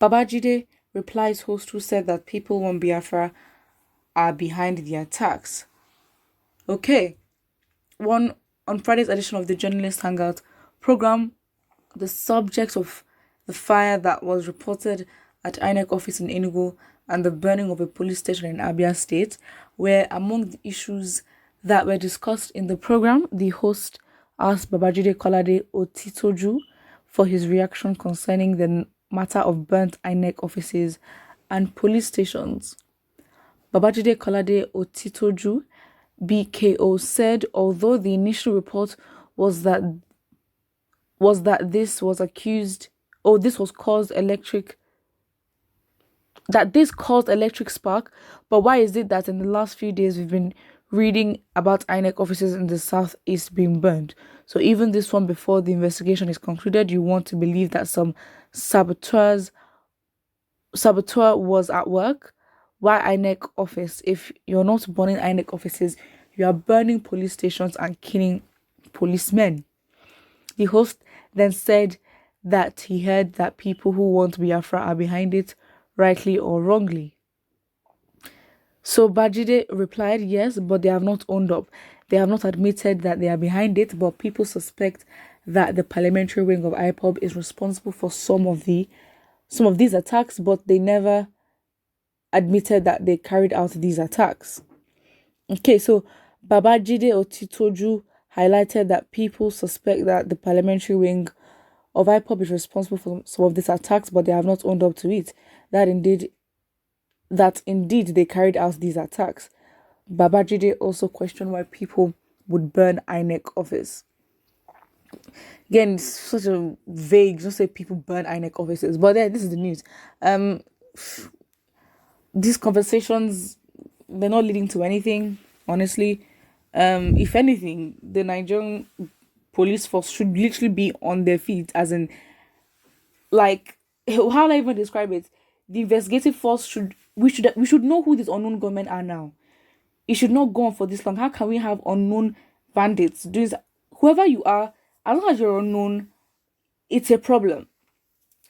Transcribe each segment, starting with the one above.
Babajide, Replies host who said that people want Biafra are behind the attacks. Okay, one on Friday's edition of the Journalist Hangout program, the subject of the fire that was reported at INEC office in Enugu and the burning of a police station in Abia State were among the issues that were discussed in the program. The host asked Babajide Kolade Otitoju for his reaction concerning the matter of burnt INEC offices and police stations. Babajide Kolade Otitoju, BKO, said although the initial report was that this caused electric spark, but why is it that in the last few days we've been reading about INEC offices in the southeast being burned? So even this one, before the investigation is concluded, you want to believe that some saboteur was at work. Why INEC office? If you're not burning INEC offices, you are burning police stations and killing policemen. The host then said that he heard that people who want Biafra are behind it, rightly or wrongly. So Babajide replied, yes, but they have not owned up. They have not admitted that they are behind it, but people suspect that the parliamentary wing of IPOB is responsible for some of these attacks, but they never admitted that they carried out these attacks. Okay, so Babajide Otitoju highlighted that people suspect that the parliamentary wing of IPOB is responsible for some of these attacks, but they have not owned up to it. That indeed they carried out these attacks. Babajide also questioned why people would burn INEC office. Again, it's such a vague, just say people burn INEC offices. But then this is the news. These conversations, they're not leading to anything, honestly. If anything, the Nigerian police force should literally be on their feet, as in, like, how do I even describe it? The investigative force should know who these unknown gunmen are now. It should not go on for this long. How can we have unknown bandits? Whoever you are, as long as you're unknown, it's a problem.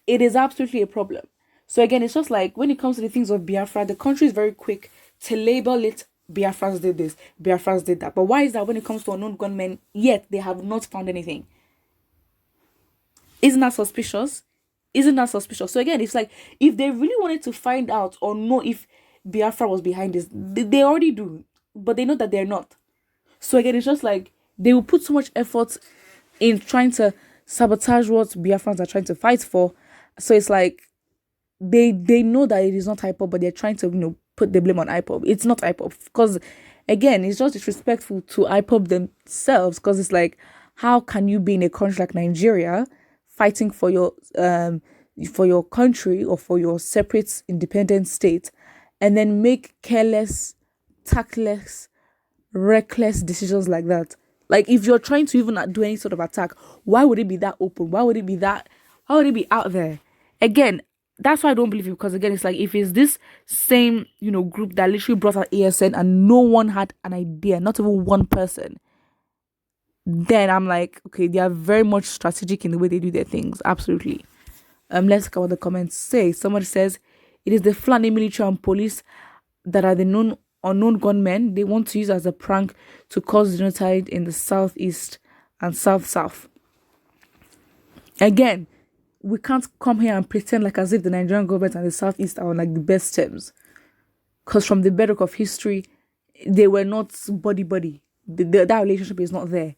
It is absolutely a problem. So again, it's just like when it comes to the things of Biafra, the country is very quick to label it Biafrans did this, Biafrans did that. But why is that when it comes to unknown gunmen, yet they have not found anything? Isn't that suspicious? So again, it's like, if they really wanted to find out or know if Biafra was behind this, they already do. But they know that they're not. So again, it's just like, they will put so much effort in trying to sabotage what Biafrans are trying to fight for. So it's like, they know that it is not IPOB, but they're trying to, put the blame on IPOB. It's not IPOB. Because, again, it's just disrespectful to IPOB themselves. Because it's like, how can you be in a country like Nigeria fighting for your country or for your separate independent state, and then make careless, tactless, reckless decisions like that? Like, if you're trying to even do any sort of attack, why would it be that open? Why would it be out there? Again, that's why I don't believe it, because again, it's like, if it's this same, group that literally brought out ASN and no one had an idea, not even one person, then I'm like, okay, they are very much strategic in the way they do their things. Absolutely. Let's look at what the comments say. Somebody says, it is the Fulani military and police that are the unknown gunmen they want to use as a prank to cause genocide in the southeast and south. Again, we can't come here and pretend like as if the Nigerian government and the southeast are on like the best terms, because from the bedrock of history, they were not buddy. That relationship is not there,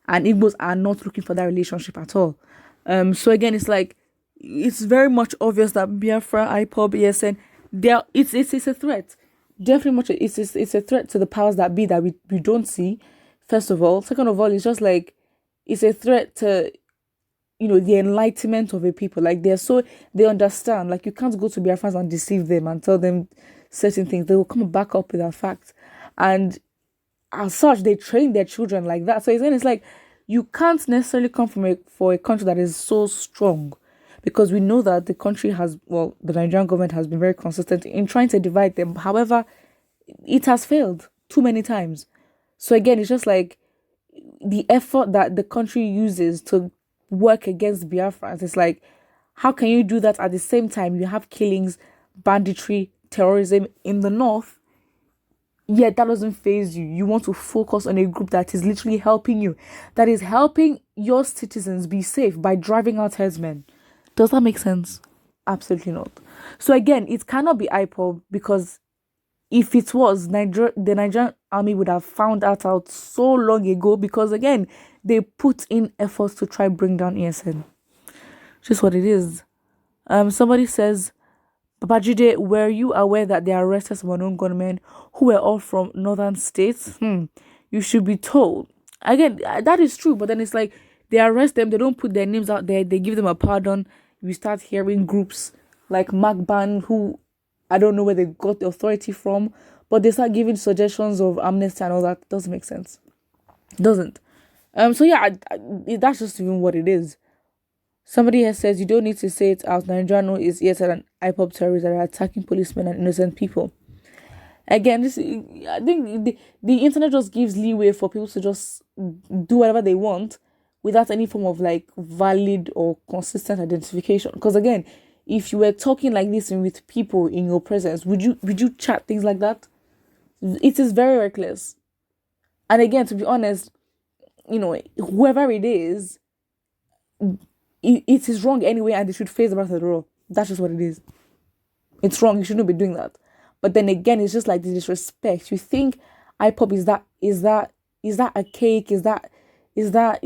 and Igbos are not looking for that relationship at all. So again, it's like, it's very much obvious that Biafra, IPOB, ESN, it's a threat. Definitely much. It's a threat to the powers that be that we don't see. First of all, second of all, it's just like, it's a threat to the enlightenment of a people. Like, they understand. Like, you can't go to Biafrans and deceive them and tell them certain things. They will come back up with that fact, and as such, they train their children like that. So it's like, you can't necessarily come for a country that is so strong, because we know that the Nigerian government has been very consistent in trying to divide them. However, it has failed too many times. So again, it's just like, the effort that the country uses to work against Biafrans, it's like, How can you do that at the same time you have killings, banditry, terrorism in the north? Yet that doesn't faze you. You want to focus on a group that is literally helping you, that is helping your citizens be safe by driving out herdsmen. Does that make sense? Absolutely not. So again, it cannot be IPOB, because if it was, the Nigerian army would have found that out so long ago, because again, they put in efforts to try bring down ESN. Just what it is. Somebody says, Babajide, were you aware that they arrested some unknown gunmen who were all from northern states? You should be told. Again, that is true, but then it's like they arrest them, they don't put their names out there, they give them a pardon. We start hearing groups like Magban, who I don't know where they got the authority from, but they start giving suggestions of amnesty and all that. Doesn't make sense. Doesn't. So yeah, that's just even what it is. Somebody has says you don't need to say it out. Nigeria is yet an IPOB terrorists that are attacking policemen and innocent people. Again, I think the internet just gives leeway for people to just do whatever they want without any form of like valid or consistent identification. Because again, if you were talking like this with people in your presence, would you chat things like that? It is very reckless. And again, to be honest, whoever it is, it is wrong anyway, and they should face the wrath of the law. That's just what it is. It's wrong. You shouldn't be doing that. But then again, it's just like the disrespect. You think IPOB is that archaic? Is that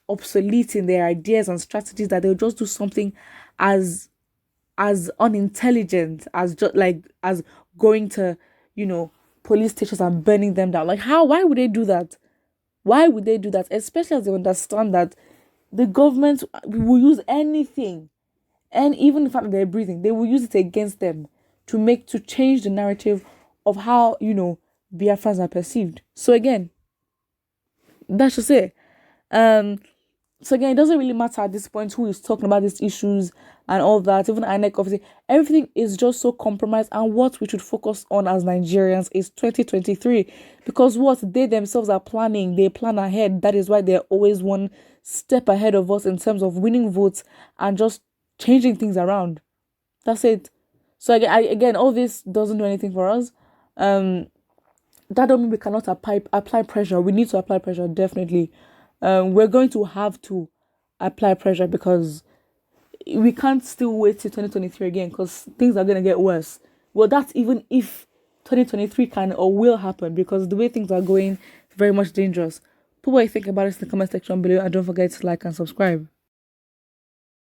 obsolete in their ideas and strategies, that they'll just do something as unintelligent as going to police stations and burning them down? Like, why would they do that? Why would they do that? Especially as they understand that the government will use anything, and even the fact that they're breathing, they will use it against them to change the narrative of how Biafrans are perceived. So again, that's just it. So again, it doesn't really matter at this point who is talking about these issues and all that. Even INEC, obviously, everything is just so compromised. And what we should focus on as Nigerians is 2023, because what they themselves are planning, they plan ahead. That is why they're always one step ahead of us in terms of winning votes and just changing things around. That's it. So again, all this doesn't do anything for us. That don't mean we cannot apply pressure. We need to apply pressure, definitely. We're going to have to apply pressure, because we can't still wait till 2023 again, because things are going to get worse. Well, that's even if 2023 can or will happen, because the way things are going, very much dangerous. Put what you think about it in the comment section below, and don't forget to like and subscribe.